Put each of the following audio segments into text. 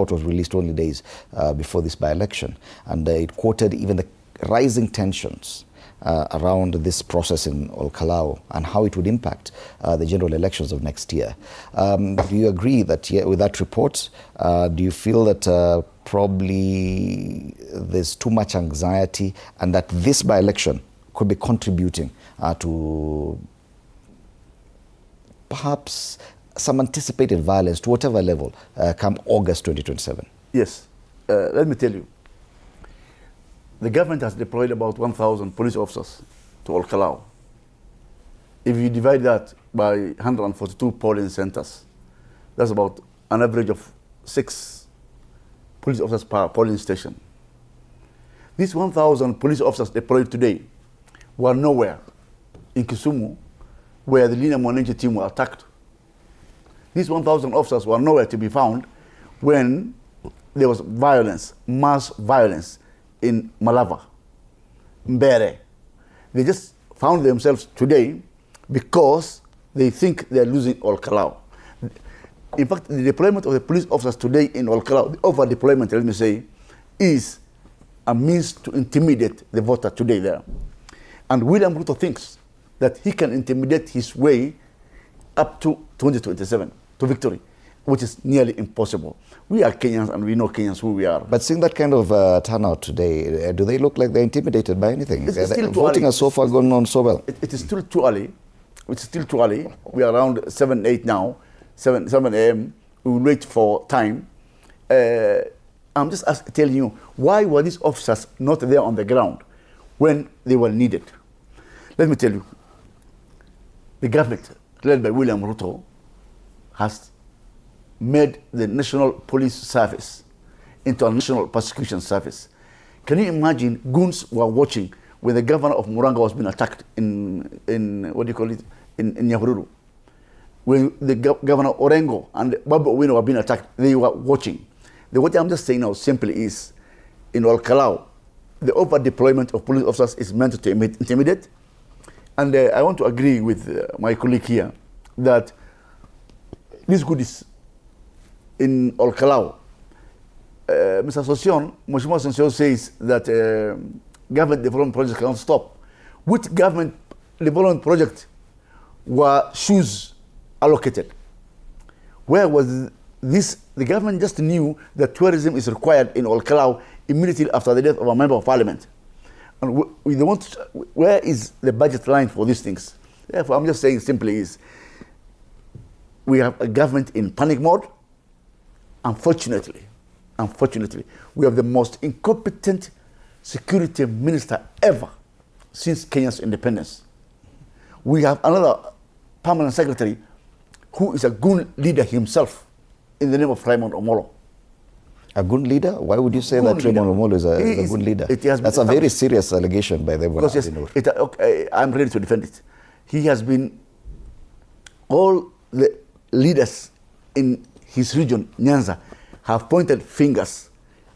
report was released only days before this by-election, and it quoted even the rising tensions around this process in Ol Kalou and how it would impact the general elections of next year. Do you agree that with that report, do you feel that probably there's too much anxiety and that this by-election could be contributing to perhaps some anticipated violence to whatever level come August 2027? Yes. Let me tell you. The government has deployed about 1,000 police officers to Ol Kalou. If you divide that by 142 polling centers, that's about an average of 6 police officers per polling station. These 1,000 police officers deployed today were nowhere in Kisumu, where the Linda Mwananchi team were attacked. These 1,000 officers were nowhere to be found when there was violence, mass violence, in Malava, Mbeere. They just found themselves today because they think they are losing Ol Kalou. In fact, the deployment of the police officers today in Ol Kalou, the over-deployment, let me say, is a means to intimidate the voter today there. And William Ruto thinks that he can intimidate his way up to 2027, to victory, which is nearly impossible. We are Kenyans and we know Kenyans who we are. But seeing that kind of turnout today, do they look like they're intimidated by anything? Voting has so far gone on so well. It is still too early. It's still too early. We are around 7, 8 now, 7 a.m. We will wait for time. I'm just telling you, why were these officers not there on the ground when they were needed? Let me tell you, the government, led by William Ruto, has made the National Police Service into a national prosecution service. Can you imagine goons were watching when the governor of Muranga was being attacked in what do you call it, in Nyahururu? When the governor Orengo and Babu Owino were being attacked, they were watching. What I'm just saying now simply is, in Ol Kalou, the over-deployment of police officers is meant to intimidate. And I want to agree with my colleague here that these goodies in Ol Kalou, Mr. Sosion, Mheshimiwa Sosion says that government development projects cannot stop. Which government development project were shoes allocated? Where was this? The government just knew that tourism is required in Ol Kalou immediately after the death of a member of parliament. And where is the budget line for these things? Therefore, I'm just saying simply is, we have a government in panic mode. Unfortunately, we have the most incompetent security minister ever since Kenya's independence. We have another permanent secretary who is a goon leader himself in the name of Raymond Omolo. A goon leader? Why would you say that Raymond Omolo is a goon leader? That's a very serious allegation by the way. Yes, I'm ready to defend it. He has been, all the leaders in his region, Nyanza, have pointed fingers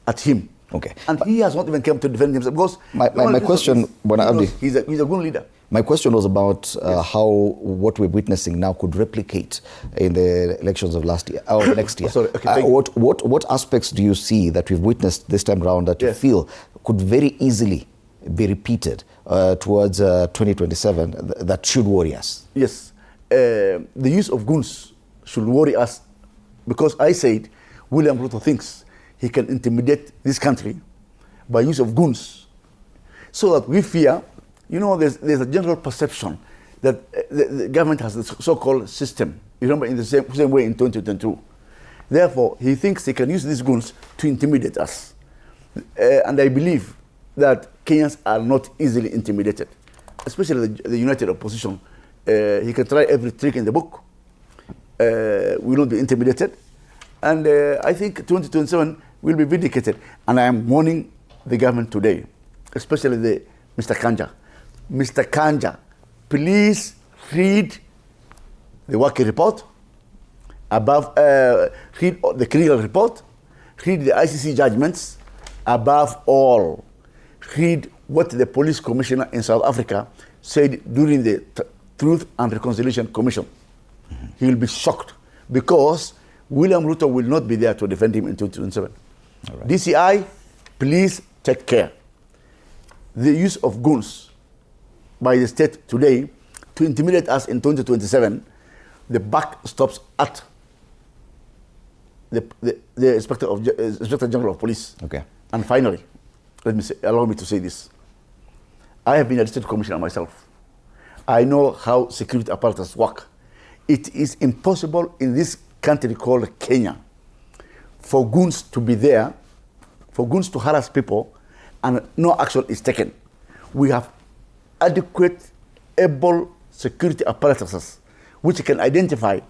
at him. Okay. And he has not even come to defend himself because my question, Abdi, he's a good leader. My question was about how what we're witnessing now could replicate in the elections of last year or next year. Sorry, okay, what aspects do you see that we've witnessed this time around that you feel could very easily be repeated towards 2027 that should worry us? Yes. The use of goons should worry us, because I said William Ruto thinks he can intimidate this country by use of goons, so that we fear. You know, there's a general perception that the government has the so-called system. You remember, in the same way in 2022. Therefore, he thinks he can use these goons to intimidate us. And I believe that Kenyans are not easily intimidated, especially the united opposition. He can try every trick in the book. We will not be intimidated. And I think 2027 will be vindicated. And I am warning the government today, especially Mr. Kanja. Mr. Kanja, please read the working report, read the criminal report, read the ICC judgments, above all, read what the police commissioner in South Africa said during the Truth and Reconciliation Commission. He will be shocked, because William Ruto will not be there to defend him in 2027. Right. DCI, please take care. The use of goons by the state today to intimidate us in 2027, the buck stops at the Inspector General of Police. Okay. And finally, allow me to say this. I have been a district commissioner myself. I know how security apparatus work. It is impossible in this country called Kenya for goons to be there, for goons to harass people, and no action is taken. We have adequate, able security apparatuses which can identify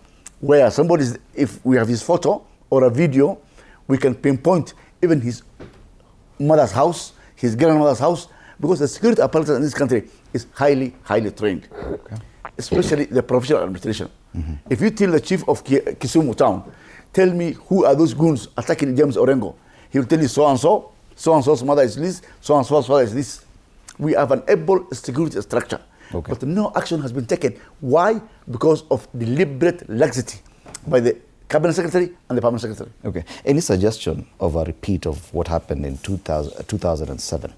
where somebody is. If we have his photo or a video, we can pinpoint even his mother's house, his grandmother's house, because the security apparatus in this country is highly, highly trained, okay, especially the professional administration. Mm-hmm. If you tell the chief of Kisumu town, tell me who are those goons attacking James Orengo, he will tell you so-and-so, so-and-so's mother is this, so-and-so's father is this. We have an able security structure, okay, but no action has been taken. Why? Because of deliberate laxity by the Cabinet Secretary and the Permanent Secretary. Okay. Any suggestion of a repeat of what happened in 2007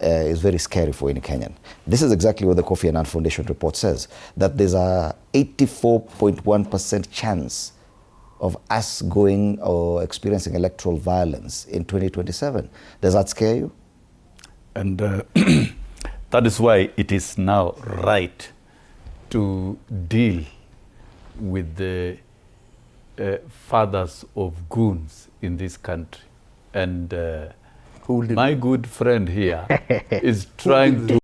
is very scary for any Kenyan. This is exactly what the Kofi Annan Foundation report says, that there's a 84.1% chance of us going or experiencing electoral violence in 2027. Does that scare you? And that is why it is now right to deal with the fathers of goons in this country. And my good friend here is trying to